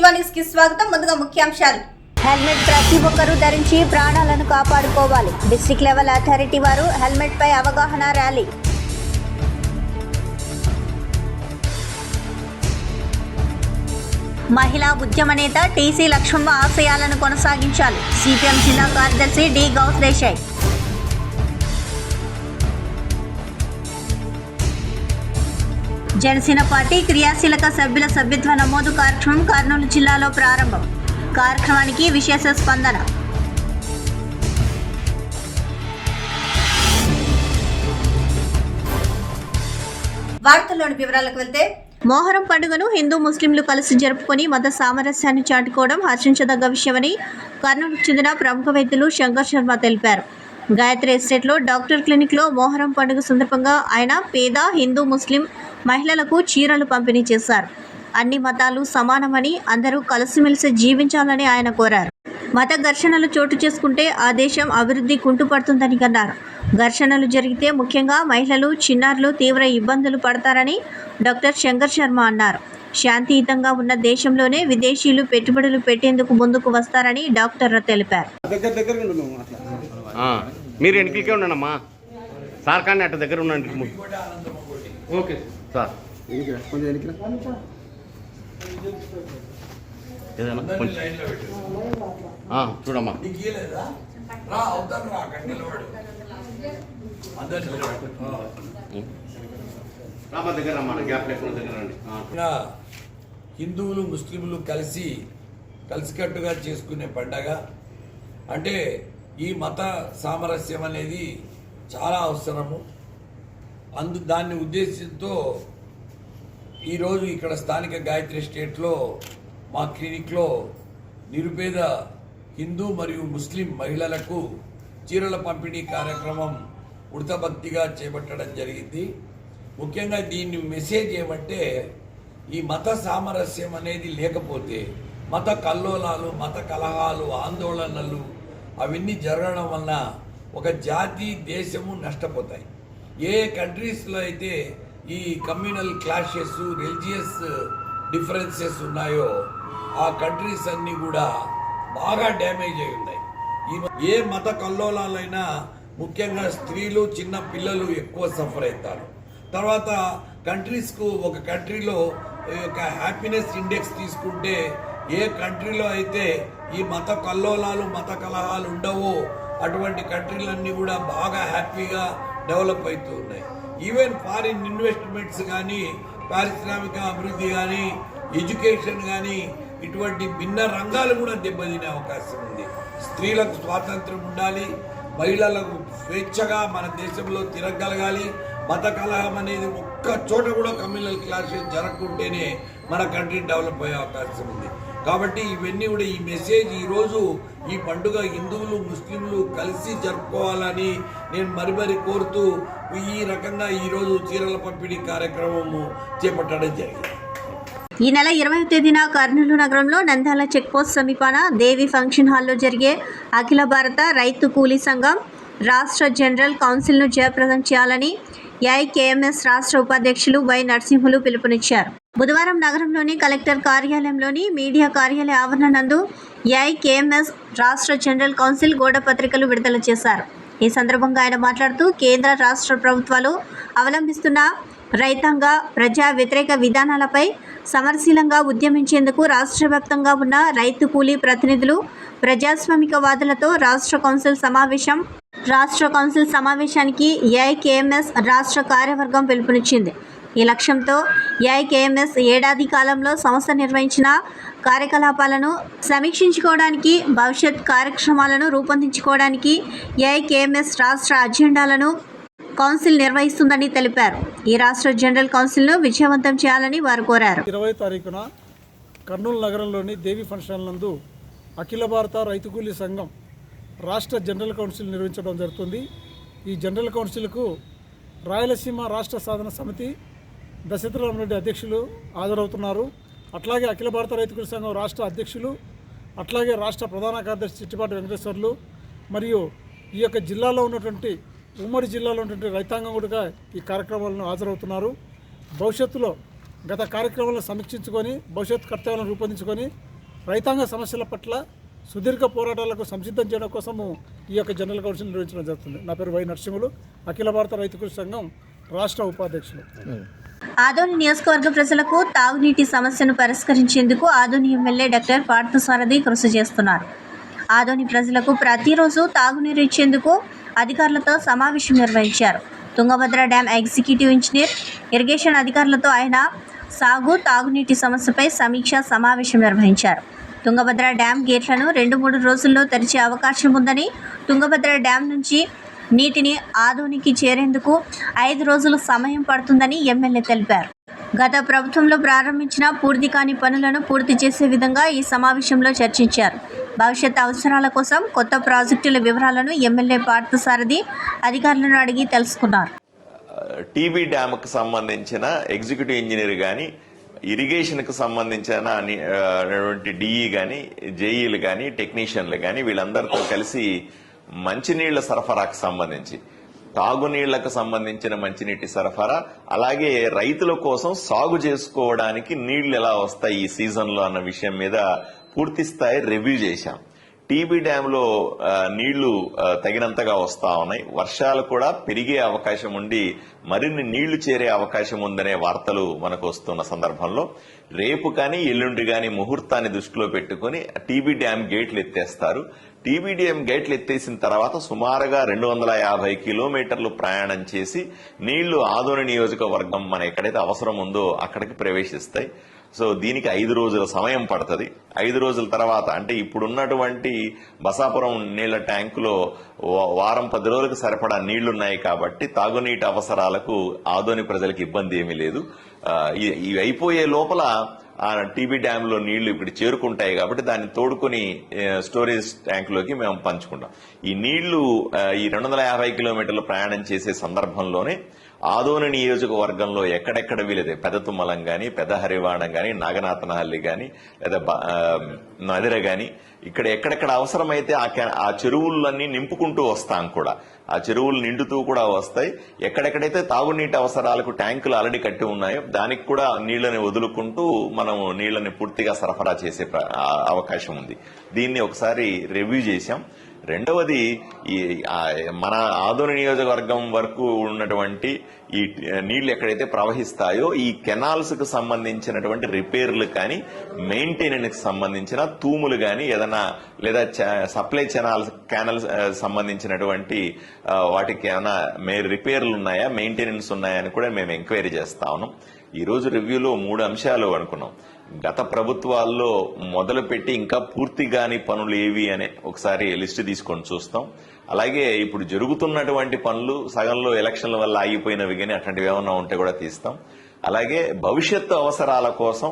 జీవా news కి స్వాగతం. ముందుగా ముఖ్యాంశాలు. హెల్మెట్ ప్రతి ఒక్కరూ ధరించి ప్రాణాలను కాపాడుకోవాలి. డిస్ట్రిక్ట్ లెవెల్ అథారిటీ వారు హెల్మెట్ పై అవగాహన ర్యాలీ. మహిళా ఉద్యమ నేత టీసీ లక్ష్మమ్మ ఆశయాలను కొనసాగించాలి. సిపిఎం జిల్లా కార్యదర్శి డి గౌస్ దేశాయ్. జనసేన పార్టీ క్రియాశీలక సభ్యుల సభ్యత్వ నమోదు కార్యక్రమం కర్నూలు జిల్లాలో ప్రారంభం. కార్యక్రమానికి విశేష స్పందన. వార్తల్లోని వివరాలకు వెళ్తే, మొహరం పండుగను హిందూ ముస్లింలు కలిసి జరుపుకొని మత సామరస్యాన్ని చాటుకోవడం హర్షించదగ్గ విషయమని కర్నూలుకు చెందిన ప్రముఖ వైద్యులు శంకర్ శర్మ తెలిపారు. గాయత్రి ఎస్టేట్లో డాక్టర్ క్లినిక్లో మొహరం పండుగ సందర్భంగా ఆయన పేద హిందూ ముస్లిం మహిళలకు చీరలు పంపిణీ చేశారు. అన్ని మతాలు సమానమని, అందరూ కలిసిమెలిసి జీవించాలని ఆయన కోరారు. మత ఘర్షణలు చోటు చేసుకుంటే ఆ దేశం అభివృద్ధి కుంటుపడుతుందని అన్నారు. ఘర్షణలు జరిగితే ముఖ్యంగా మహిళలు, చిన్నారులు తీవ్ర ఇబ్బందులు పడతారని డాక్టర్ శంకర్ శర్మ అన్నారు. శాంతియుతంగా ఉన్న దేశంలోనే విదేశీయులు పెట్టుబడులు పెట్టేందుకు ముందుకు వస్తారని డాక్టర్ తెలిపారు. మీరు ఎన్నికలకే ఉన్నానమ్మా సార్, కానీ అట్ట దగ్గర ఉన్నాను. ఓకే సార్, ఏదైనా చూడమ్మా. హిందువులు ముస్లింలు కలిసికట్టుగా చేసుకునే పండగ అంటే ఈ మత సామరస్యం అనేది చాలా అవసరము. దాన్ని ఉద్దేశంతో ఈరోజు ఇక్కడ స్థానిక గాయత్రి స్టేట్లో మా క్లినిక్లో నిరుపేద హిందూ మరియు ముస్లిం మహిళలకు చీరల పంపిణీ కార్యక్రమం ఉడతభక్తిగా చేపట్టడం జరిగింది. ముఖ్యంగా దీన్ని మెసేజ్ ఏమంటే, ఈ మత సామరస్యం అనేది లేకపోతే మత కల్లోలాలు, మత కలహాలు, ఆందోళనలు అవన్నీ జరగడం వలన ఒక జాతి, దేశము నష్టపోతాయి. ఏ కంట్రీస్లో అయితే ఈ కమ్యూనల్ క్లాషెస్, రిలీజియస్ డిఫరెన్సెస్ ఉన్నాయో ఆ కంట్రీస్ అన్నీ కూడా బాగా డ్యామేజ్ అయి ఉన్నాయి. ఏ మత కల్లోలాలైనా ముఖ్యంగా స్త్రీలు, చిన్న పిల్లలు ఎక్కువ సఫర్ అవుతారు. తర్వాత కంట్రీస్కు, ఒక కంట్రీలో ఒక హ్యాపీనెస్ ఇండెక్స్ తీసుకుంటే ఏ కంట్రీలో అయితే ఈ మత కల్లోలాలు, మత కలహాలు ఉండవో అటువంటి కంట్రీలన్నీ కూడా బాగా హ్యాపీగా డెవలప్ అవుతూ ఉన్నాయి. ఈవెన్ ఫారిన్ ఇన్వెస్ట్మెంట్స్ కానీ, పారిశ్రామిక అభివృద్ధి కానీ, ఎడ్యుకేషన్ కానీ ఇటువంటి భిన్న రంగాలు కూడా దెబ్బతినే అవకాశం ఉంది. స్త్రీలకు స్వాతంత్రం ఉండాలి, మహిళలకు స్వేచ్ఛగా మన దేశంలో తిరగగలగాలి. మత కలహం అనేది ఒక్క చోట కూడా కమ్యూనల్ క్లాషెస్ జరగకుంటేనే మన కంట్రీ డెవలప్ అయ్యే అవకాశం ఉంది. కాబట్టి ఇవన్నీ కూడా ఈ మెసేజ్ ఈరోజు ఈ పండుగ హిందువులు ముస్లింలు కలిసి జరుపుకోవాలని నేను మరీ కోరుతూ ఈ రకంగా ఈరోజు చీరల పంపిణీ కార్యక్రమము చేపట్టడం జరిగింది. ఈ నెల 20వ తేదీన కర్నూలు నగరంలో నంద్యాల చెక్పోస్ట్ సమీపాన దేవి ఫంక్షన్ హాల్లో జరిగే అఖిల భారత రైతు కూలీ సంఘం రాష్ట్ర జనరల్ కౌన్సిల్ను జయప్రదం చేయాలని ఏఐకేఎంఎస్ రాష్ట్ర ఉపాధ్యక్షులు వై నరసింహులు పిలుపునిచ్చారు. బుధవారం నగరంలోని కలెక్టర్ కార్యాలయంలోని మీడియా కార్యాలయ ఆవరణ నందు ఏఐకేఎంఎస్ రాష్ట్ర జనరల్ కౌన్సిల్ గోడ పత్రికలు విడుదల చేశారు. ఈ సందర్భంగా ఆయన మాట్లాడుతూ కేంద్ర రాష్ట్ర ప్రభుత్వాలు అవలంబిస్తున్న రైతాంగ ప్రజా వ్యతిరేక విధానాలపై సమరశీలంగా ఉద్యమించేందుకు రాష్ట్ర వ్యాప్తంగా ఉన్న రైతు కూలీ ప్రతినిధులు, ప్రజాస్వామికవాదులతో రాష్ట్ర కౌన్సిల్ సమావేశానికి ఏఐకేఎంఎస్ రాష్ట్ర కార్యవర్గం పిలుపునిచ్చింది. ఈ లక్ష్యంతో ఏఐకేఎంఎస్ ఏడాది కాలంలో సంస్థ నిర్వహించిన కార్యకలాపాలను సమీక్షించుకోవడానికి, భవిష్యత్ కార్యక్రమాలను రూపొందించుకోవడానికి ఏఐకేఎంఎస్ రాష్ట్ర అజెండాలను కౌన్సిల్ నిర్వహిస్తుందని తెలిపారు. ఈ రాష్ట్ర జనరల్ కౌన్సిల్ను విజయవంతం చేయాలని వారు కోరారు. 20వ తారీఖున కర్నూలు నగరంలోని దేవి ఫంక్షన్ నందు అఖిల భారత రైతు కూలీ సంఘం రాష్ట్ర జనరల్ కౌన్సిల్ నిర్వహించడం జరుగుతుంది. ఈ జనరల్ కౌన్సిల్కు రాయలసీమ రాష్ట్ర సాధన సమితి దశరథరామరెడ్డి అధ్యక్షులు హాజరవుతున్నారు. అట్లాగే అఖిల భారత రైతు కూలీ సంఘం రాష్ట్ర అధ్యక్షులు, అట్లాగే రాష్ట్ర ప్రధాన కార్యదర్శి చిట్టిపాటి వెంకటేశ్వర్లు మరియు ఈ యొక్క జిల్లాలో ఉన్నటువంటి ఉమ్మడి జిల్లాలో ఉన్నటువంటి రైతాంగం కూడా ఈ కార్యక్రమాలను హాజరవుతున్నారు. భవిష్యత్తులో గత కార్యక్రమాలను సమీక్షించుకొని భవిష్యత్ కర్తవ్యాలను రూపొందించుకొని రైతాంగ సమస్యల పట్ల సుదీర్ఘ పోరాటాలకు సంసిద్ధం చేయడం కోసము ఈ యొక్క జనరల్ కౌన్సిల్ నిర్వహించడం జరుగుతుంది. నా పేరు వై నరసింహులు, అఖిల భారత రైతు కూలీ సంఘం రాష్ట్ర ఉపాధ్యక్షులు. ఆదోని నియోజకవర్గ ప్రజలకు తాగునీటి సమస్యను పరిష్కరించేందుకు ఆదోని ఎమ్మెల్యే డాక్టర్ పార్థసారథి కృషి చేస్తున్నారు. ఆదోని ప్రజలకు ప్రతిరోజు తాగునీరు ఇచ్చేందుకు అధికారులతో సమావేశం నిర్వహించారు. Tungabhadra dam executive engineer, irrigation అధికారులతో ఆయన సాగు తాగునీటి సమస్యపై సమీక్షా సమావేశం నిర్వహించారు. తుంగభద్ర డ్యాం గేట్లను 2-3 రోజుల్లో తెరిచే అవకాశం ఉందని, తుంగభద్ర డ్యాం నుంచి నీటిని ఆదోనికి చేరేందుకు 5 రోజుల సమయం పడుతుందని ఎమ్మెల్యే తెలిపారు. గత ప్రభుత్వంలో ప్రారంభించిన పూర్తి కాని పనులను పూర్తి చేసే విధంగా ఈ సమావేశంలో చర్చించారు. భవిష్యత్ అవసరాల కోసం కొత్త ప్రాజెక్టుల వివరాలను ఎమ్మెల్యే పార్థసారథి అధికారులను అడిగి తెలుసుకున్నారు. టీబీ డ్యామ్కి సంబంధించిన ఎగ్జిక్యూటివ్ ఇంజనీర్ కానీ, ఇరిగేషన్కి సంబంధించిన డిఈ కానీ, జేఈలు కానీ, టెక్నీషియన్లు కానీ వీళ్ళందరితో కలిసి మంచినీళ్ల సరఫరాకు సంబంధించి, తాగునీళ్లకు సంబంధించిన మంచినీటి సరఫరా, అలాగే రైతుల కోసం సాగు చేసుకోవడానికి నీళ్లు ఎలా వస్తాయి ఈ సీజన్లో అన్న విషయం మీద పూర్తి స్థాయి రివ్యూ చేశాం. టీబీ డ్యాంలో నీళ్లు తగినంతగా వస్తా ఉన్నాయి. వర్షాలు కూడా పెరిగే అవకాశం ఉండి మరిన్ని నీళ్లు చేరే అవకాశం ఉందనే వార్తలు మనకు వస్తున్న సందర్భంలో రేపు కానీ ఎల్లుండి కానీ ముహూర్తాన్ని దృష్టిలో పెట్టుకుని టీబీ డ్యాం గేట్లు ఎత్తేస్తారు. టీబీ డ్యాం గేట్లు ఎత్తేసిన తర్వాత సుమారుగా 250 కిలోమీటర్లు ప్రయాణం చేసి నీళ్లు ఆదోని నియోజకవర్గం మన ఎక్కడైతే అవసరం ఉందో అక్కడికి ప్రవేశిస్తాయి. సో దీనికి 5 రోజుల సమయం పడుతుంది. 5 రోజుల తర్వాత అంటే ఇప్పుడున్నటువంటి బసాపురం నీళ్ల ట్యాంకులో వారం 10 రోజులకు సరిపడా నీళ్లున్నాయి కాబట్టి తాగునీటి అవసరాలకు ఆదోని ప్రజలకు ఇబ్బంది ఏమీ లేదు. ఇవి అయిపోయే లోపల ఆ టీబీ డ్యామ్ లో నీళ్లు ఇప్పుడు చేరుకుంటాయి కాబట్టి దాన్ని తోడుకుని స్టోరేజ్ ట్యాంక్ లోకి మేము పంచుకుంటాం. ఈ నీళ్లు ఈ 250 కిలోమీటర్లు ప్రయాణం చేసే సందర్భంలోనే ఆదోని నియోజకవర్గంలో ఎక్కడెక్కడ వీలైతే పెద్ద తుమ్మలం గాని, పెద్ద హరివాణం గాని, నాగనాథనహల్లి గాని, లేదా నదిర గాని, ఇక్కడ ఎక్కడెక్కడ అవసరమైతే ఆ చెరువులన్నీ నింపుకుంటూ వస్తాం కూడా. ఆ చెరువులు నిండుతూ కూడా వస్తాయి. ఎక్కడెక్కడైతే తాగునీటి అవసరాలకు ట్యాంకులు ఆల్రెడీ కట్టి ఉన్నాయో దానికి కూడా నీళ్లని వదులుకుంటూ మనం నీళ్లని పూర్తిగా సరఫరా చేసే అవకాశం ఉంది. దీన్ని ఒకసారి రివ్యూ చేశాం. రెండవది, ఈ మన ఆదోని నియోజకవర్గం వరకు ఉన్నటువంటి ఈ నీళ్లు ఎక్కడైతే ప్రవహిస్తాయో ఈ కెనాల్స్ కు సంబంధించినటువంటి రిపేర్లు కానీ, మెయింటెనెన్స్ సంబంధించిన తూములు కానీ ఏదైనా లేదా సప్లై కెనాల్స్ సంబంధించినటువంటి వాటికి ఏమైనా రిపేర్లు ఉన్నాయా, మెయింటెనెన్స్ ఉన్నాయా అని కూడా మేము ఎంక్వైరీ చేస్తా ఉన్నాం. ఈ రోజు రివ్యూలో 3 అంశాలు అనుకున్నాం. గత ప్రభుత్వాల్లో మొదలుపెట్టి ఇంకా పూర్తి కాని పనులు ఏవి అనే ఒకసారి లిస్ట్ తీసుకొని చూస్తాం. అలాగే ఇప్పుడు జరుగుతున్నటువంటి పనులు సగంలో ఎలక్షన్ల వల్ల ఆగిపోయినవి కానీ అట్లాంటివి ఏమన్నా ఉంటే కూడా తీస్తాం. అలాగే భవిష్యత్తు అవసరాల కోసం,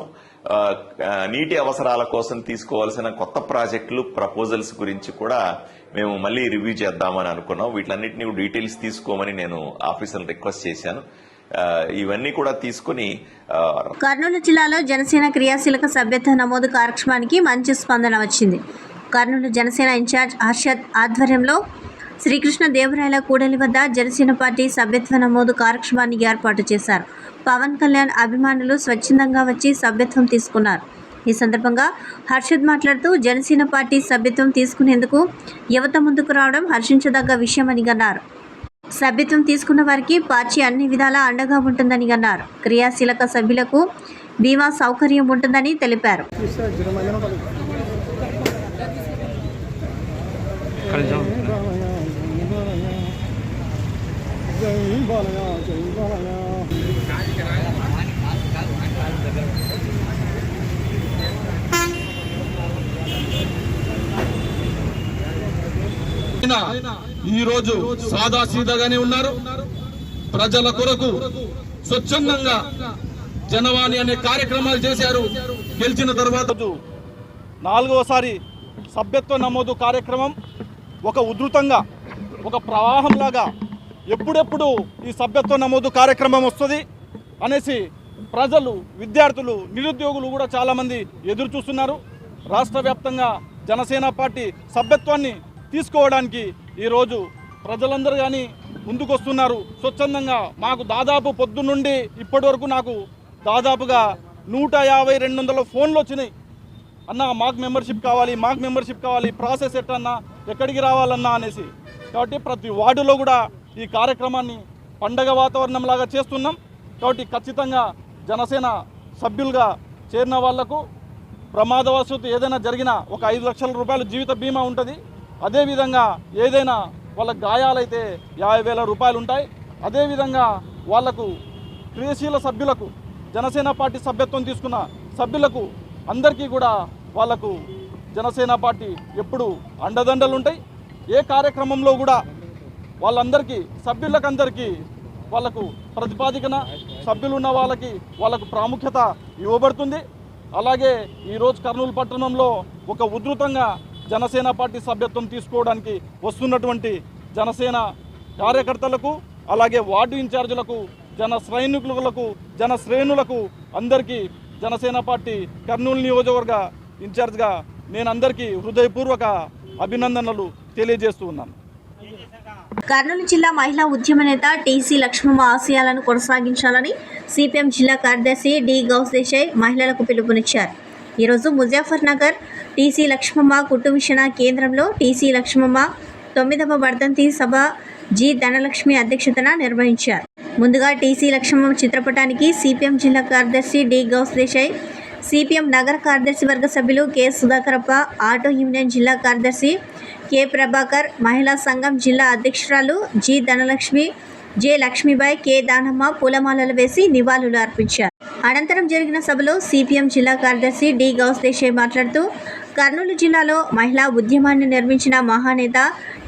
నీటి అవసరాల కోసం తీసుకోవాల్సిన కొత్త ప్రాజెక్టులు, ప్రపోజల్స్ గురించి కూడా మేము మళ్ళీ రివ్యూ చేద్దామని అనుకున్నాం. వీటిలన్నింటినీ డీటెయిల్స్ తీసుకోమని నేను ఆఫీసర్లు రిక్వెస్ట్ చేశాను. ఇవన్నీ కూడా తీసుకుని కర్నూలు జిల్లాలో జనసేన క్రియాశీలక సభ్యత్వ నమోదు కార్యక్రమానికి మంచి స్పందన వచ్చింది. కర్నూలు జనసేన ఇన్ఛార్జ్ హర్షద్ ఆధ్వర్యంలో శ్రీకృష్ణ దేవరాయల కూడలి వద్ద జనసేన పార్టీ సభ్యత్వ నమోదు కార్యక్రమాన్ని ఏర్పాటు చేశారు. పవన్ కళ్యాణ్ అభిమానులు స్వచ్ఛందంగా వచ్చి సభ్యత్వం తీసుకున్నారు. ఈ సందర్భంగా హర్షద్ మాట్లాడుతూ జనసేన పార్టీ సభ్యత్వం తీసుకునేందుకు యువత ముందుకు రావడం హర్షించదగ్గ విషయమని అన్నారు. సభ్యత్వం తీసుకున్న వారికి పార్టీ అన్ని విధాలా అండగా ఉంటుందని అన్నారు. క్రియాశీలక సభ్యులకు బీమా సౌకర్యం ఉంటుందని తెలిపారు. ఈరోజు సాదాసీదాగానే ఉన్నారు. ప్రజల కొరకు స్వచ్ఛందంగా జనవాణి అనే కార్యక్రమాలు చేశారు. గెలిచిన తర్వాత 4వసారి సభ్యత్వ నమోదు కార్యక్రమం ఒక ఉధృతంగా, ఒక ప్రవాహంలాగా ఎప్పుడెప్పుడు ఈ సభ్యత్వ నమోదు కార్యక్రమం వస్తుంది అనేసి ప్రజలు, విద్యార్థులు, నిరుద్యోగులు కూడా చాలామంది ఎదురు చూస్తున్నారు. రాష్ట్ర వ్యాప్తంగా జనసేన పార్టీ సభ్యత్వాన్ని తీసుకోవడానికి ఈరోజు ప్రజలందరూ కానీ ముందుకొస్తున్నారు స్వచ్ఛందంగా. మాకు దాదాపు పొద్దు నుండి ఇప్పటి వరకు నాకు దాదాపుగా 150-200 ఫోన్లు వచ్చినాయి. అన్న మాకు మెంబర్షిప్ కావాలి, ప్రాసెస్ ఎట్టన్నా, ఎక్కడికి రావాలన్నా అనేసి. కాబట్టి ప్రతి వార్డులో కూడా ఈ కార్యక్రమాన్ని పండగ వాతావరణంలాగా చేస్తున్నాం. కాబట్టి ఖచ్చితంగా జనసేన సభ్యులుగా చేరిన వాళ్లకు ప్రమాదవశాత్తు ఏదైనా జరిగినా ఒక 5 లక్షల రూపాయలు జీవిత బీమా ఉంటుంది. అదేవిధంగా ఏదైనా వాళ్ళ గాయాలైతే 50,000 రూపాయలు ఉంటాయి. అదేవిధంగా వాళ్లకు క్రియాశీల సభ్యులకు, జనసేన పార్టీ సభ్యత్వం తీసుకున్న సభ్యులకు అందరికీ కూడా వాళ్లకు జనసేన పార్టీ ఎప్పుడు అండదండలు ఉంటాయి. ఏ కార్యక్రమంలో కూడా వాళ్ళందరికీ సభ్యులకందరికీ వాళ్లకు ప్రతిపాదికన, సభ్యులు ఉన్న వాళ్ళకు ప్రాముఖ్యత ఇవ్వబడుతుంది. అలాగే ఈరోజు కర్నూలు పట్టణంలో ఒక ఉధృతంగా జనసేన పార్టీ సభ్యత్వం తీసుకోవడానికి వస్తున్నటువంటి జనసేన కార్యకర్తలకు, అలాగే వార్డు ఇన్ఛార్జీలకు, జన సైనికులకు, జన శ్రేణులకు అందరికీ జనసేన పార్టీ కర్నూలు నియోజకవర్గ ఇన్ఛార్జ్గా నేను అందరికీ హృదయపూర్వక అభినందనలు తెలియజేస్తూ ఉన్నాను. కర్నూలు జిల్లా మహిళా ఉద్యమ నేత టీసీ లక్ష్మమ్మ ఆశయాలను కొనసాగించాలని సిపిఎం జిల్లా కార్యదర్శి డి గౌస్ దేశాయ్ మహిళలకు పిలుపునిచ్చారు. ఈరోజు ముజాఫర్ నగర్ టీసీ లక్ష్మమ్మ కుటుంబిషణ కేంద్రంలో టీసీ లక్ష్మమ్మ 9వ వర్ధంతి సభ జి ధనలక్ష్మి అధ్యక్షతన నిర్వహించారు. ముందుగా టీసీ లక్ష్మమ్మ చిత్రపటానికి సిపిఎం జిల్లా కార్యదర్శి డి గౌస్ దేశాయ్, సిపిఎం నగర కార్యదర్శి వర్గ సభ్యులు కె సుధాకరప్ప, ఆటో యూనియన్ జిల్లా కార్యదర్శి కె ప్రభాకర్, మహిళా సంఘం జిల్లా అధ్యక్షురాలు G Dhanalakshmi, J Lakshmibai, K Danamma పూలమాలలు వేసి నివాళులు అర్పించారు. అనంతరం జరిగిన సభలో సిపిఎం జిల్లా కార్యదర్శి డి గౌస్ దేశాయ్ మాట్లాడుతూ కర్నూలు జిల్లాలో మహిళా ఉద్యమాన్ని నిర్మించిన మహానేత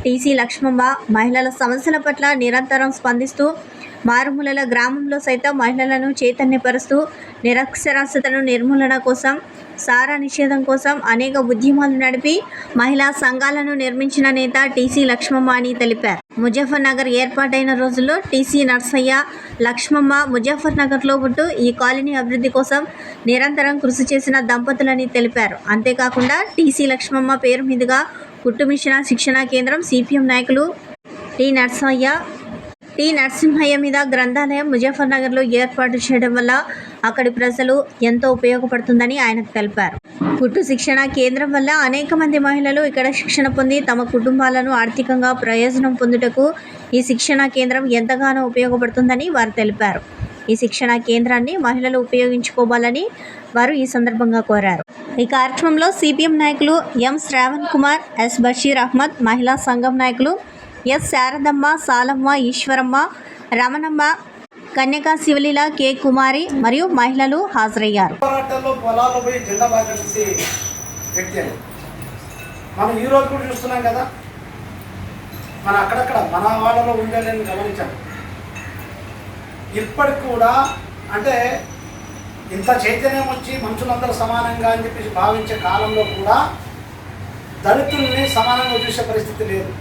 టీసీ లక్ష్మమ్మ మహిళల సమస్యల పట్ల నిరంతరం స్పందిస్తూ మారుమూలల గ్రామంలో సైతం మహిళలను చైతన్యపరుస్తూ నిరక్షరాస్యతను నిర్మూలన కోసం, సారా నిషేధం కోసం అనేక ఉద్యమాలు నడిపి మహిళా సంఘాలను నిర్మించిన నేత టీసీ లక్ష్మమ్మ అని తెలిపారు. ముజఫర్ నగర్ ఏర్పాటైన రోజుల్లో టీసీ నర్సయ్య, లక్ష్మమ్మ ముజఫర్ నగర్లో ఉంటూ ఈ కాలనీ అభివృద్ధి కోసం నిరంతరం కృషి చేసిన దంపతులని తెలిపారు. అంతేకాకుండా టీసీ లక్ష్మమ్మ పేరు మీదుగా కుటుంబిషణ శిక్షణా కేంద్రం, సిపిఎం నాయకులు టి నరసింహయ్య మీద గ్రంథాలయం ముజఫర్ నగర్లో ఏర్పాటు చేయడం వల్ల అక్కడి ప్రజలు ఎంతో ఉపయోగపడుతుందని ఆయన తెలిపారు. కుట్టు శిక్షణ కేంద్రం వల్ల అనేక మంది మహిళలు ఇక్కడ శిక్షణ పొంది తమ కుటుంబాలను ఆర్థికంగా ప్రయోజనం పొందుటకు ఈ శిక్షణా కేంద్రం ఎంతగానో ఉపయోగపడుతుందని వారు తెలిపారు. ఈ శిక్షణా కేంద్రాన్ని మహిళలు ఉపయోగించుకోవాలని వారు ఈ సందర్భంగా కోరారు. ఈ కార్యక్రమంలో సిపిఎం నాయకులు ఎం శ్రావణ్ కుమార్, ఎస్ బషీర్ అహ్మద్, మహిళా సంఘం నాయకులు ఎస్ శారదమ్మ, సాలమ్మ, ఈశ్వరమ్మ, రమణమ్మ, కన్యకా శివలీల, కె కుమారి మరియు మహిళలు హాజరయ్యారు. పోరాటంలో పొలాలు పోయి జెండా బాగేసి వ్యక్తి అని మనం ఈ రోజు కూడా చూస్తున్నాం కదా. మన అక్కడక్కడ మన వాళ్ళలో ఉండాలని గమనించాం. ఇప్పటికి కూడా అంటే ఇంత చైతన్యం వచ్చి మనుషులందరూ సమానంగా అని చెప్పేసి భావించే కాలంలో కూడా దళితుల్ని సమానంగా చూసే పరిస్థితి లేదు.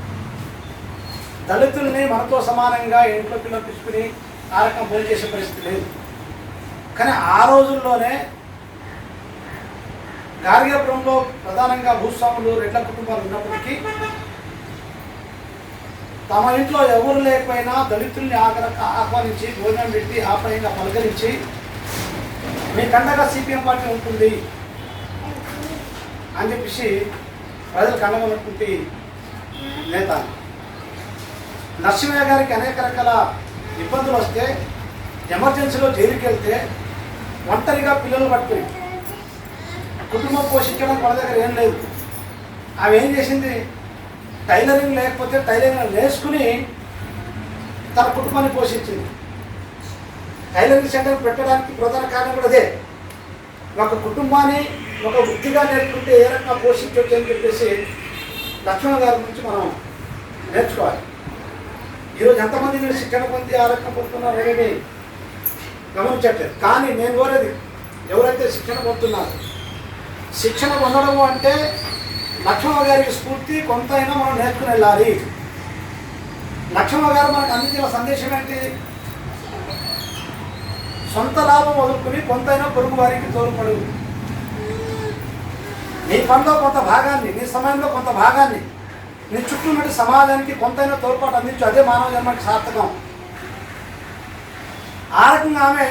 దళితుల్ని మనతో సమానంగా ఇంట్లో పిల్లలు తీసుకుని ఆ రకం పోలి చేసే పరిస్థితి లేదు. కానీ ఆ రోజుల్లోనే గార్గ్యపురంలో ప్రధానంగా భూస్వాములు, రెడ్ల కుటుంబాలు ఉన్నప్పటికీ తమ ఇంట్లో ఎవరు లేకపోయినా దళితుల్ని ఆహ్వానించి భోజనం పెట్టి ఆప్యాయంగా పలకరించి మీ కండగా సిపిఎం పార్టీ ఉంటుంది అని చెప్పేసి ప్రజలకు అండగా ఉన్నటువంటి నేత. నరసింహయ్య గారికి అనేక రకాల ఇబ్బందులు వస్తే ఎమర్జెన్సీలో జైలుకి వెళ్తే ఒంటరిగా పిల్లలు పట్టుకుని కుటుంబం పోషించడం వాళ్ళ దగ్గర ఏం లేదు. ఆమె ఏం చేసింది, టైలరింగ్ లేకపోతే టైలరింగ్ నేర్చుకుని తన కుటుంబాన్ని పోషించింది. టైలరింగ్ సెంటర్ పెట్టడానికి ప్రధాన కారణం కూడా అదే. ఒక కుటుంబాన్ని ఒక వృత్తిగా నేర్చుకుంటే ఏ రకంగా పోషించవచ్చు అని చెప్పేసి లక్ష్మణ గారి నుంచి మనం నేర్చుకోవాలి. ఈరోజు ఎంతమంది మీరు శిక్షణ పొంది ఆ రకంగా పొందుతున్నారు అనేది గమనించట్లేదు. కానీ నేను కోరేది, ఎవరైతే శిక్షణ పొందుతున్నారో శిక్షణ పొందడము అంటే లక్ష్మణ గారికి స్ఫూర్తి కొంతైనా మనం నేర్చుకుని వెళ్ళాలి. లక్ష్మణ గారు మనకు అందించిన సందేశం ఏంటి, సొంత లాభం వదులుకుని కొంతైనా పొరుగు వారికి తోడ్పడు. నీ పనిలో కొంత భాగాన్ని, నీ సమయంలో కొంత భాగాన్ని, నీ చుట్టూ నుండి సమాజానికి కొంతైనా తోడ్పాటు అందించు. అదే మానవ జన్మకి సార్థకం. ఆ రకంగా ఆమె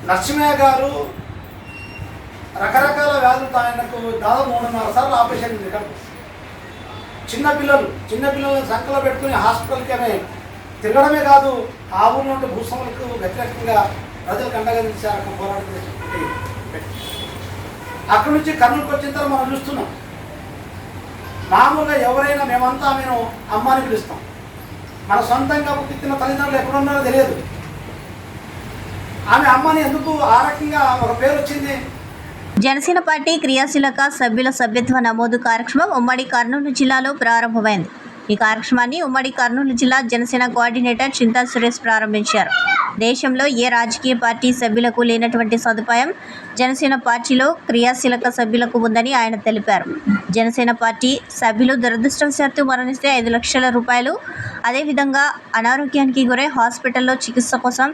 నరసింహయ్య గారు రకరకాల వ్యాధులతో ఆయనకు దాదాపు 3.5 సార్లు ఆపరేషన్ అయింది కడుపు. చిన్నపిల్లలను సంకలో పెట్టుకుని హాస్పిటల్కి ఆమె తిరగడమే కాదు, ఆ ఊళ్ళో ఉంటే భూస్వాములకు వ్యతిరేకంగా ప్రజలకు అండగా నిలిచారు, పోరాటం చేసుకుంటే అక్కడి నుంచి కర్నూలుకి వచ్చిన తర్వాత మనం చూస్తున్నాం. మామూలుగా ఎవరైనా మేమంతా ఆమెను అమ్మాని పిలుస్తాం. మన సొంతంగా పుట్టిన తల్లిదండ్రులు ఎక్కడున్నారో తెలియదు. ఆమె అమ్మని ఎందుకు ఆ రకంగా ఒక పేరు వచ్చింది? జనసేన పార్టీ క్రియాశీలక సభ్యుల సభ్యత్వ నమోదు కార్యక్రమం ఉమ్మడి కర్నూలు జిల్లాలో ప్రారంభమైంది. ఈ కార్యక్రమాన్ని ఉమ్మడి కర్నూలు జిల్లా జనసేన కోఆర్డినేటర్ చింతా సురేష్ ప్రారంభించారు. దేశంలో ఏ రాజకీయ పార్టీ సభ్యులకు లేనటువంటి సదుపాయం జనసేన పార్టీలో క్రియాశీలక సభ్యులకు ఉందని ఆయన తెలిపారు. జనసేన పార్టీ సభ్యులు దురదృష్టవశాత్తు మరణిస్తే 5 లక్షల రూపాయలు, అదేవిధంగా అనారోగ్యానికి గురై హాస్పిటల్లో చికిత్స కోసం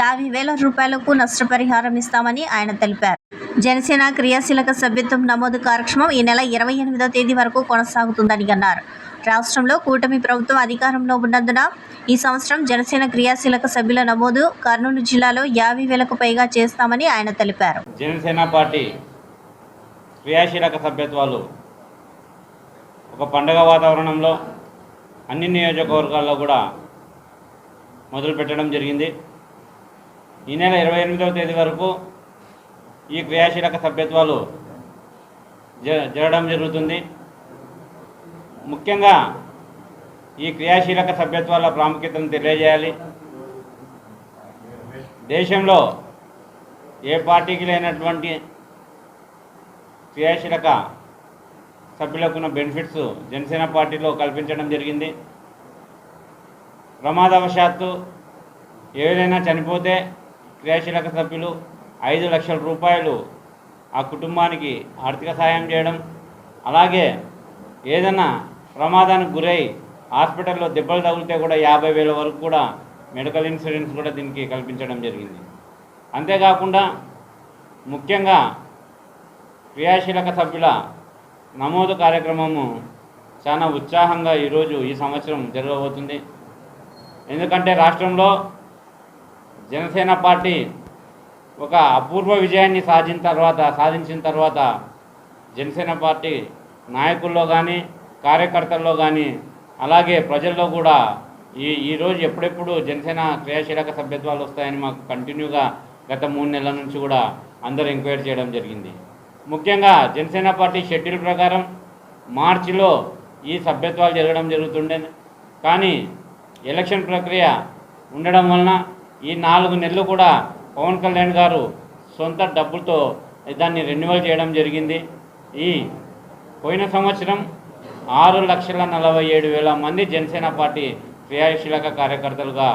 50,000 రూపాయలకు నష్టపరిహారం ఇస్తామని ఆయన తెలిపారు. జనసేన క్రియాశీలక సభ్యత్వం నమోదు కార్యక్రమం ఈ నెల 28వ తేదీ వరకు కొనసాగుతుందని అన్నారు. రాష్ట్రంలో కూటమి ప్రభుత్వం అధికారంలో ఉన్నందున ఈ సంవత్సరం జనసేన క్రియాశీలక సభ్యుల నమోదు కర్నూలు జిల్లాలో 50,000కు పైగా చేస్తామని ఆయన తెలిపారు. జనసేన పార్టీ క్రియాశీలక సభ్యత్వాలు ఒక పండగ వాతావరణంలో అన్ని నియోజకవర్గాల్లో కూడా మొదలు పెట్టడం జరిగింది. ఈ నెల 28వ తేదీ వరకు ఈ క్రియాశీలక సభ్యత్వాలు జరగడం జరుగుతుంది. ముఖ్యంగా ఈ క్రియాశీలక సభ్యత్వాల ప్రాముఖ్యతను తెలియజేయాలి. దేశంలో ఏ పార్టీకి లేనటువంటి క్రియాశీలక సభ్యులకున్న బెనిఫిట్స్ జనసేన పార్టీలో కల్పించడం జరిగింది. ప్రమాదవశాత్తు ఏదైనా చనిపోతే క్రియాశీలక సభ్యులు 5 లక్షల రూపాయలు ఆ కుటుంబానికి ఆర్థిక సాయం చేయడం, అలాగే ఏదైనా ప్రమాదానికి గురై హాస్పిటల్లో దెబ్బలు తగిలితే కూడా 50,000 వరకు కూడా మెడికల్ ఇన్సూరెన్స్ కూడా దీనికి కల్పించడం జరిగింది. అంతేకాకుండా ముఖ్యంగా క్రియాశీలక సభ్యుల నమోదు కార్యక్రమము చాలా ఉత్సాహంగా ఈ సంవత్సరం జరగబోతుంది. ఎందుకంటే రాష్ట్రంలో జనసేన పార్టీ ఒక అపూర్వ విజయాన్ని సాధించిన తర్వాత జనసేన పార్టీ నాయకుల్లో కానీ కార్యకర్తల్లో కానీ అలాగే ప్రజల్లో కూడా ఈరోజు ఎప్పుడెప్పుడు జనసేన క్రియాశీలక సభ్యత్వాలు వస్తాయని మాకు కంటిన్యూగా గత 3 నెలల నుంచి కూడా అందరూ ఎంక్వైరీ చేయడం జరిగింది. ముఖ్యంగా జనసేన పార్టీ షెడ్యూల్ ప్రకారం మార్చిలో ఈ సభ్యత్వాలు జరగడం జరుగుతుండే, కానీ ఎలక్షన్ ప్రక్రియ ఉండడం వలన ఈ 4 నెలలు కూడా పవన్ కళ్యాణ్ గారు సొంత డబ్బులతో దాన్ని రెన్యువల్ చేయడం జరిగింది. ఈ పోయిన సంవత్సరం 6,47,000 మంది జనసేన పార్టీ క్రియాశీలక కార్యకర్తలుగా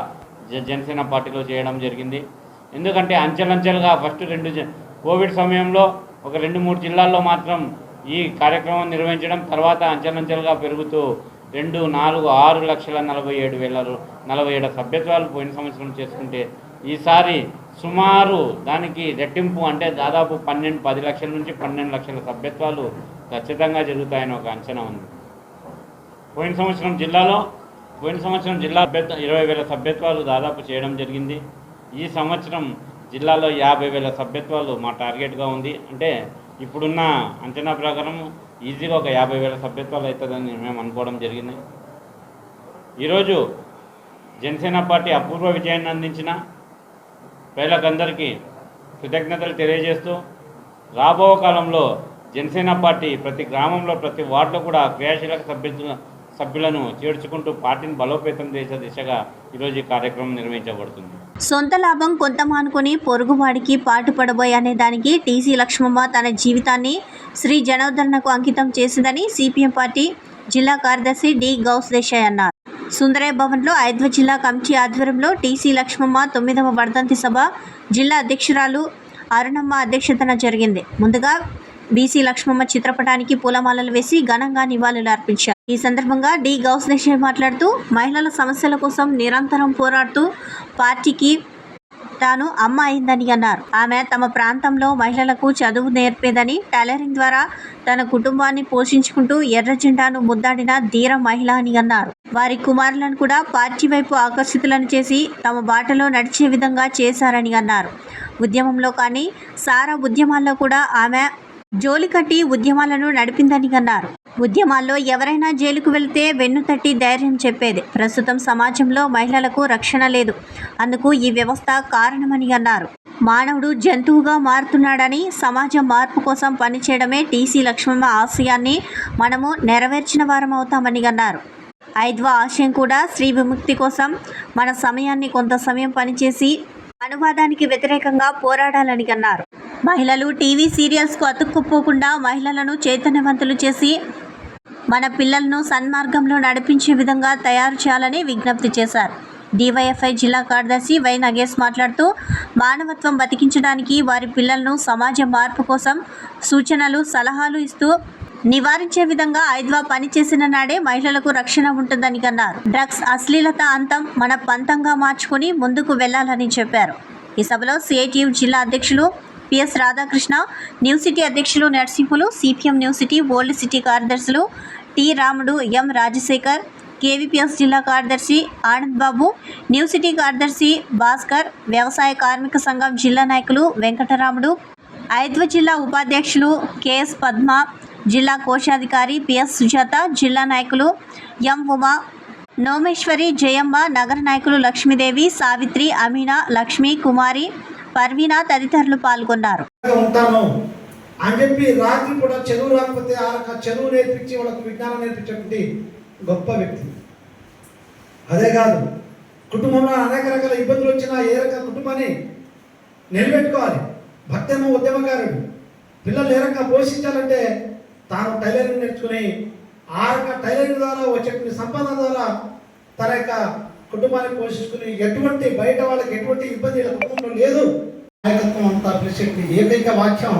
జనసేన పార్టీలో చేయడం జరిగింది. ఎందుకంటే అంచెలంచెలుగా ఫస్ట్ కోవిడ్ సమయంలో ఒక 2-3 జిల్లాల్లో మాత్రం ఈ కార్యక్రమం నిర్వహించడం, తర్వాత అంచెలంచెలుగా పెరుగుతూ 2, 4, 6,47,047 సభ్యత్వాలు పోయిన సంవత్సరం చేసుకుంటే ఈసారి సుమారు దానికి రెట్టింపు, అంటే దాదాపు 10 లక్షల నుంచి 12 లక్షల సభ్యత్వాలు ఖచ్చితంగా జరుగుతాయని ఒక అంచనా ఉంది. పోయిన సంవత్సరం జిల్లా 20,000 సభ్యత్వాలు దాదాపు చేయడం జరిగింది. ఈ సంవత్సరం జిల్లాలో 50,000 సభ్యత్వాలు మా టార్గెట్గా ఉంది. అంటే ఇప్పుడున్న అంచనా ప్రకారం ఈజీగా ఒక 50,000 సభ్యత్వాలు అవుతుందని మేము అనుకోవడం జరిగింది. ఈరోజు జనసేన పార్టీ అపూర్వ విజయాన్ని అందించిన ప్రజలకందరికీ కృతజ్ఞతలు తెలియజేస్తూ రాబో కాలంలో జనసేన పార్టీ ప్రతి గ్రామంలో ప్రతి వార్డులో కూడా క్రియాశీలక సభ్యులను చేర్చుకుంటూ పార్టీని బలోపేతం చేసే దిశగా ఈరోజు ఈ కార్యక్రమం నిర్వహించబడుతుంది. సొంత లాభం కొంత మానుకొని పొరుగువాడికి పాటుపడబోయే అనే దానికి టీసీ లక్ష్మమ్మ తన జీవితాన్ని శ్రీ జనార్దనకు అంకితం చేసిందని సిపిఎం పార్టీ జిల్లా కార్యదర్శి డి గౌస్ దేశాయ్ అన్నారు. సుందరయ్య భవన్లో 5వ జిల్లా కమిటీ ఆధ్వర్యంలో టీసీ లక్ష్మమ్మ 9వ వర్ధంతి సభ జిల్లా అధ్యక్షురాలు అరుణమ్మ అధ్యక్షతన జరిగింది. ముందుగా బీసీ లక్ష్మమ్మ చిత్రపటానికి పూలమాలలు వేసి ఘనంగా నివాళులు అర్పించారు. ఈ సందర్భంగా డి గౌస్ దేశాయ్ మాట్లాడుతూ మహిళల సమస్యల కోసం నిరంతరం పోరాడుతూ పార్టీకి తాను అమ్మ అయిందని అన్నారు. ఆమె తమ ప్రాంతంలో మహిళలకు చదువు నేర్పేదని, టైలరింగ్ ద్వారా తన కుటుంబాన్ని పోషించుకుంటూ ఎర్ర జెండాను ముద్దాడిన ధీర మహిళ అని అన్నారు. వారి కుమారులను కూడా పార్టీ వైపు ఆకర్షితులను చేసి తమ బాటలో నడిచే విధంగా చేశారని అన్నారు. ఉద్యమంలో కానీ సారా ఉద్యమాల్లో కూడా ఆమె జోలి కట్టి ఉద్యమాలను నడిపిందని అన్నారు. ఉద్యమాల్లో ఎవరైనా జైలుకు వెళితే వెన్నుతట్టి ధైర్యం చెప్పేది. ప్రస్తుతం సమాజంలో మహిళలకు రక్షణ లేదు. అందుకు ఈ వ్యవస్థ కారణమని అన్నారు. మానవుడు జంతువుగా మారుతున్నాడని, సమాజం మార్పు కోసం పనిచేయడమే టీసీ లక్ష్మమ్మ ఆశయాన్ని మనము నెరవేర్చిన వారం అవుతామని అన్నారు. ఐద్వ ఆశయం కూడా స్త్రీ విముక్తి కోసం మన సమయాన్ని కొంత సమయం పనిచేసి అనువాదానికి వ్యతిరేకంగా పోరాడాలని అన్నారు. మహిళలు టీవీ సీరియల్స్కు అతుక్కుపోకుండా మహిళలను చైతన్యవంతులు చేసి మన పిల్లలను సన్మార్గంలో నడిపించే విధంగా తయారు చేయాలని విజ్ఞప్తి చేశారు. డివైఎఫ్ఐ జిల్లా కార్యదర్శి వై నగేష్ మాట్లాడుతూ మానవత్వం బతికించడానికి వారి పిల్లలను సమాజ మార్పు కోసం సూచనలు, సలహాలు ఇస్తూ నివారించే విధంగా ఐద్వా పనిచేసిన నాడే మహిళలకు రక్షణ ఉంటుందని అన్నారు. డ్రగ్స్, అశ్లీలత అంతం మన పంతంగా మార్చుకుని ముందుకు వెళ్లాలని చెప్పారు. ఈ సభలో సిఐటియు జిల్లా అధ్యక్షులు పిఎస్ రాధాకృష్ణ, న్యూ సిటీ అధ్యక్షులు Narsimhulu, CPM new city old city కార్యదర్శులు టి రాముడు, ఎం రాజశేఖర్, కేవీపీఎస్ జిల్లా కార్యదర్శి ఆనంద్ బాబు, న్యూ సిటీ కార్యదర్శి భాస్కర్, వ్యవసాయ కార్మిక సంఘం జిల్లా నాయకులు వెంకటరాముడు, ఐద్వ జిల్లా ఉపాధ్యక్షులు కెఎస్ పద్మ, జిల్లా కోశాధికారి పిఎస్ సుజాత, జిల్లా నాయకులు ఎం ఉమా, నోమేశ్వరి, జయమ్మ, నగర నాయకులు లక్ష్మీదేవి, సావిత్రి, అమీనా, లక్ష్మి, కుమారి, పర్వీనా తదితరులు పాల్గొన్నారు. ఉంటాను అని చెప్పి రాత్రి కూడా చదువు రాకపోతే వాళ్ళకి చదువు నేర్పించి వాళ్ళకు విజ్ఞానం నేర్పించేటువంటి గొప్ప వ్యక్తి. అదే కాదు, కుటుంబంలో అనేక రకాల ఇబ్బందులు వచ్చినా ఏ రకం కుటుంబాన్ని నిలబెట్టుకోవాలి. భర్త ఏమో ఉద్యమకారుడు, పిల్లలు ఏ రకంగా పోషించాలంటే తాను టైలరింగ్ నేర్చుకుని ఆ రక టైలరింగ్ ద్వారా వచ్చేటువంటి సంపాదన ద్వారా తన యొక్క కుటుంబాన్ని పోషించుకుని ఎటువంటి బయట వాళ్ళకి ఎటువంటి ఇబ్బంది కుటుంబంలో లేదు. నాయకత్వం అంతా పిలిచేటువంటి ఏకైక వాక్యం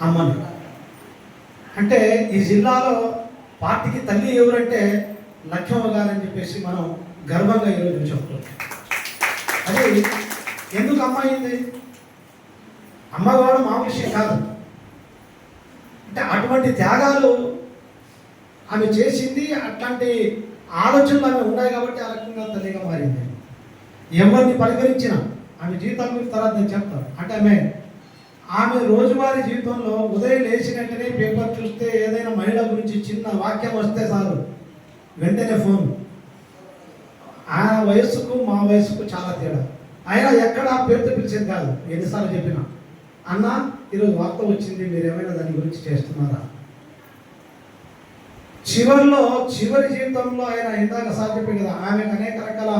అమ్మని. అంటే ఈ జిల్లాలో పార్టీకి తల్లి ఎవరంటే లక్ష్మమ్మ గారు అని చెప్పేసి మనం గర్వంగా ఈరోజు చెప్తున్నాం. అది ఎందుకు అమ్మ అయింది? అమ్మ కూడా మామూలు విషయం కాదు. అంటే అటువంటి త్యాగాలు ఆమె చేసింది, అట్లాంటి ఆలోచనలు ఆమె ఉన్నాయి కాబట్టి ఆ రకంగా తల్లిగా మారింది. ఎవరిని పలకరించిన ఆమె జీవితం గురించి తర్వాత నేను చెప్తాను. అంటే ఆమె రోజువారీ జీవితంలో ఉదయం లేచిన వెంటనే పేపర్ చూస్తే ఏదైనా మహిళ గురించి చిన్న వాక్యం వస్తే చాలు వెంటనే ఫోన్. ఆ వయస్సుకు మా వయస్సుకు చాలా తేడా. అయినా ఎక్కడ పేరుతో పిలిచేది కాదు. ఎన్నిసార్లు చెప్పినా, అన్న ఈరోజు వార్త వచ్చింది, మీరు ఏమైనా దాని గురించి చేస్తున్నారా? చివరి జీవితంలో ఆయన ఇందాక సార్ చెప్పారు కదా, ఆమెకు అనేక రకాల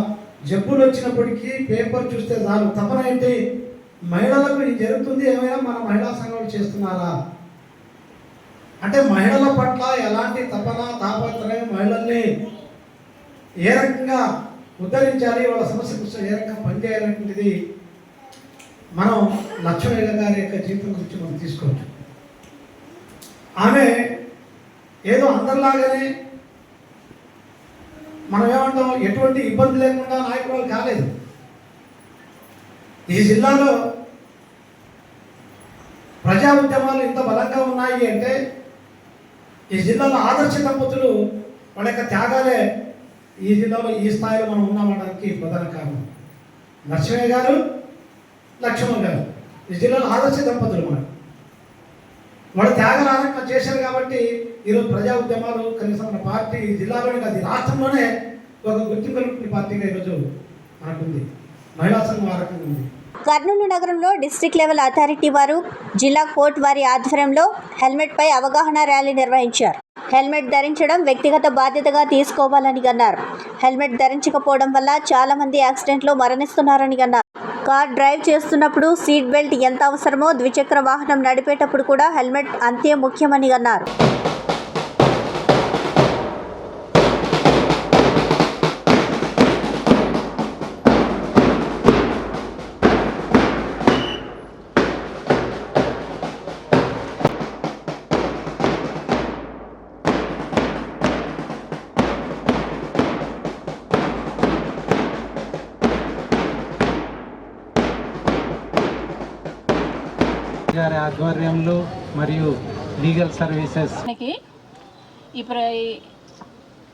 జబ్బులు వచ్చినప్పటికీ పేపర్ చూస్తే చాలు తపన ఏంటి, మహిళలకు ఇది జరుగుతుంది, ఏమైనా మన మహిళా సంఘాలు చేస్తున్నారా? అంటే మహిళల పట్ల ఎలాంటి తపన, తాపత్రయం, మహిళల్ని ఏ రకంగా ఉద్ధరించాలి, వాళ్ళ సమస్య కోసం ఏ రకంగా పనిచేయాలనేది మనం లక్ష్మయ్య గారి యొక్క జీవితం గురించి మనం తీసుకోవచ్చు. ఆమె ఏదో అందరిలాగానే మనం ఏమంటాం, ఎటువంటి ఇబ్బంది లేకుండా నాయకురాలు కాలేదు. ఈ జిల్లాలో ప్రజా ఉద్యమాలు ఇంత బలంగా ఉన్నాయి అంటే ఈ జిల్లాలో ఆదర్శ దంపతులు వాళ్ళ యొక్క త్యాగాలే ఈ జిల్లాలో ఈ స్థాయిలో మనం ఉన్నామనడానికి ప్రధాన కారణం. నరసింహయ్య గారు, లక్ష్మమ్మ గారు ఈ జిల్లాలో ఆదర్శ దంపతులు. వాళ్ళ త్యాగాలు ఆరంభం చేశారు కాబట్టి ఈరోజు ప్రజా ఉద్యమాలు కనీసం మన పార్టీ జిల్లాలోనే కాదు రాష్ట్రంలోనే ఒక గుర్తింపు పార్టీగా ఈరోజు మనకుంది. మహిళా సంఘం ఆ రకంగా ఉంది. కర్నూలు నగరంలో డిస్ట్రిక్ట్ లెవెల్ అథారిటీ వారు జిల్లా కోర్టు వారి ఆధ్వర్యంలో హెల్మెట్ పై అవగాహన ర్యాలీ నిర్వహించారు. హెల్మెట్ ధరించడం వ్యక్తిగత బాధ్యతగా తీసుకోవాలని అన్నారు. హెల్మెట్ ధరించకపోవడం వల్ల చాలా మంది యాక్సిడెంట్లో మరణిస్తున్నారని అన్నారు. కార్ డ్రైవ్ చేస్తున్నప్పుడు సీట్ బెల్ట్ ఎంత అవసరమో ద్విచక్ర వాహనం నడిపేటప్పుడు కూడా హెల్మెట్ అంతే ముఖ్యమని అన్నారు. ఆధ్వర్యంలో మరియు లీగల్ సర్వీసెస్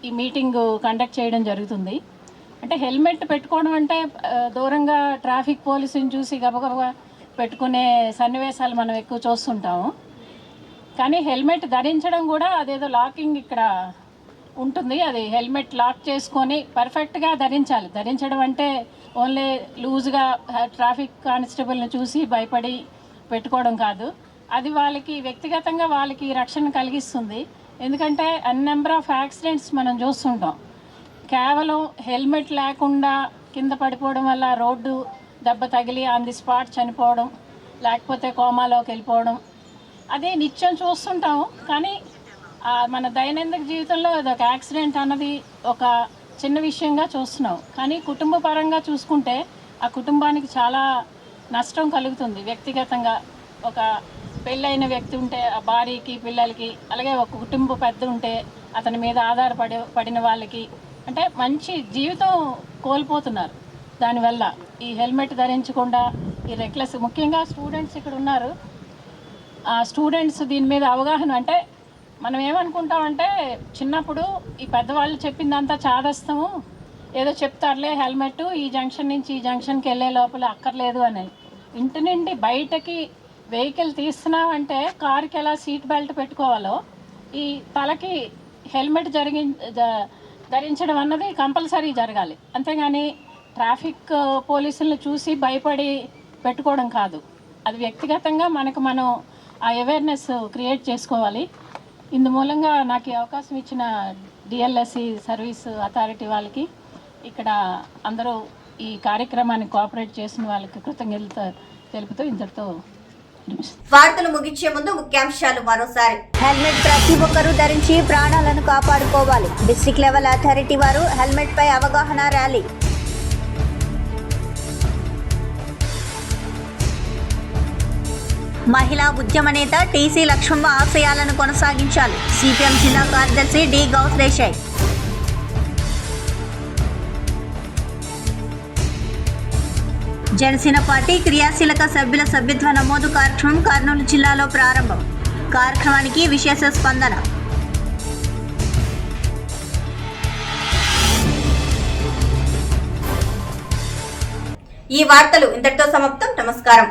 ఈ మీటింగ్ కండక్ట్ చేయడం జరుగుతుంది. అంటే హెల్మెట్ పెట్టుకోవడం అంటే దూరంగా ట్రాఫిక్ పోలీసుని చూసి గబగబా పెట్టుకునే సన్నివేశాలు మనం ఎక్కువ చూస్తుంటాము. కానీ హెల్మెట్ ధరించడం కూడా అదేదో లాకింగ్ ఇక్కడ ఉంటుంది. అది హెల్మెట్ లాక్ చేసుకొని పర్ఫెక్ట్గా ధరించాలి. ధరించడం అంటే ఓన్లీ లూజ్గా ట్రాఫిక్ కానిస్టేబుల్ని చూసి భయపడి పెట్టుకోవడం కాదు. అది వాళ్ళకి వ్యక్తిగతంగా వాళ్ళకి రక్షణ కలిగిస్తుంది. ఎందుకంటే నెంబర్ ఆఫ్ యాక్సిడెంట్స్ మనం చూస్తుంటాం. కేవలం హెల్మెట్ లేకుండా కింద పడిపోవడం వల్ల రోడ్డు దెబ్బ తగిలి ఆన్ ది స్పాట్ చనిపోవడం, లేకపోతే కోమాలోకి వెళ్ళిపోవడం, అదే నిత్యం చూస్తుంటాము. కానీ మన దైనందిక జీవితంలో అదొక యాక్సిడెంట్ అన్నది ఒక చిన్న విషయంగా చూస్తున్నాం. కానీ కుటుంబ పరంగా చూసుకుంటే ఆ కుటుంబానికి చాలా నష్టం కలుగుతుంది. వ్యక్తిగతంగా ఒక పెళ్ళైన వ్యక్తి ఉంటే ఆ భార్యకి, పిల్లలకి, అలాగే ఒక కుటుంబ పెద్ద ఉంటే అతని మీద పడిన వాళ్ళకి అంటే మంచి జీవితం కోల్పోతున్నారు. దానివల్ల ఈ హెల్మెట్ ధరించకుండా ఈ రెక్లెస్, ముఖ్యంగా స్టూడెంట్స్ ఇక్కడ ఉన్నారు. ఆ స్టూడెంట్స్ దీని మీద అవగాహన, అంటే మనం ఏమనుకుంటామంటే చిన్నప్పుడు ఈ పెద్దవాళ్ళు చెప్పిందంతా చాదస్తాము, ఏదో చెప్తారులే హెల్మెట్ ఈ జంక్షన్ నుంచి ఈ జంక్షన్కి వెళ్ళే లోపల అక్కర్లేదు అని. ఇంటి నుండి బయటకి వెహికల్ తీస్తున్నామంటే కారుకి ఎలా సీట్ బెల్ట్ పెట్టుకోవాలో ఈ తలకి హెల్మెట్ ధరించడం అన్నది కంపల్సరీ జరగాలి. అంతేగాని ట్రాఫిక్ పోలీసులను చూసి భయపడి పెట్టుకోవడం కాదు. అది వ్యక్తిగతంగా మనం ఆ అవేర్నెస్ క్రియేట్ చేసుకోవాలి. ఇందు మూలంగా నాకు ఈ అవకాశం ఇచ్చిన డిఎల్ఎస్సి సర్వీస్ అథారిటీ వాళ్ళకి, ఇక్కడ అందరూ ఈ కార్యక్రమాన్ని కోఆపరేట్ చేసిన వాళ్ళకి కృతజ్ఞతలు తెలుపుతూ ఇంతటితో వార్తలు ముగించే ముందు ముఖ్యాంశాలు మరోసారి. హెల్మెట్ ప్రతి ఒక్కరూ ధరించి ప్రాణాలను కాపాడుకోవాలి. డిస్ట్రిక్ట్ లెవెల్ అథారిటీ వారు హెల్మెట్ పై అవగాహన ర్యాలీ. మహిళా ఉద్యమ నేత టీసీ లక్ష్మమ్మ ఆశయాలను కొనసాగించాలి. సిపిఎం జిల్లా కార్యదర్శి డి గౌస్ దేశాయ్. జనసేన పార్టీ క్రియాశీలక సభ్యుల సభ్యత్వ నమోదు కార్యక్రమం కర్నూలు జిల్లాలో ప్రారంభం. కార్యక్రమానికి విశేష స్పందన. ఈ వార్తలు ఇంతటితో సమాప్తం. నమస్కారం.